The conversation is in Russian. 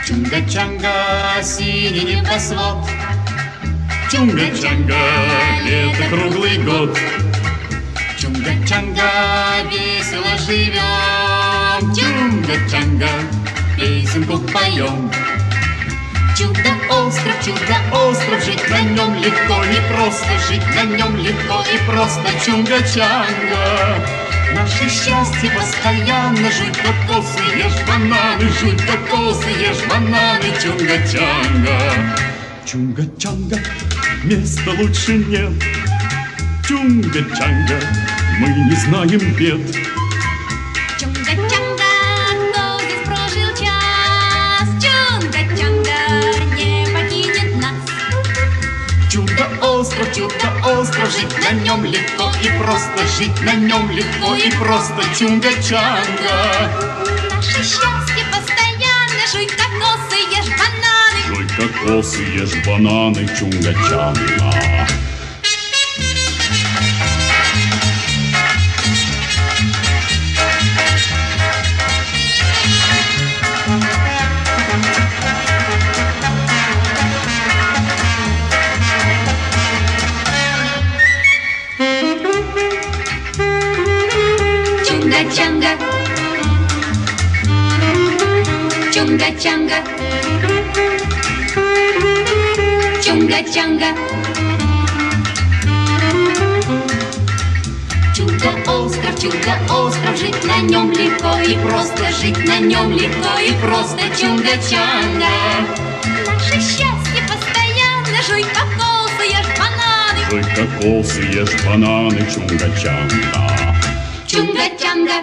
Чунга-чанга, синий небосвод, Чунга-чанга, лето круглый год. Чунга-чанга, весело живем, Чунга-чанга, песенку поем. Чудо-остров, жить на нем легко и просто, жить на нем легко и просто, Чунга-чанга. Наше счастье постоянно, жуй кокосы, ешь бананы, жуй кокосы, ешь бананы, Чунга-чанга. Чунга-чанга, места лучше нет, Чунга-чанга, мы не знаем бед. Чунга-чанга, кто здесь прожил час, Чунга-чанга не покинет нас. Чудо-остров, жить на нем легко и просто, жить на нем легко и просто, Чунга-чанга. Наше счастье постоянно, жуй кокосы, ешь бананы. Жуй кокосы, ешь бананы, Чунга-чанга. Чунга-чанга, Чунга-чанга, Чунга-чанга. Чудо-остров, жить на нем легко и просто, жить на нем легко и просто, Чунга-чанга. Наше счастье постоянно, жуй кокосы, ешь бананы. Жуй кокосы, ешь бананы, Чунга-чанга. Чунга-чанга.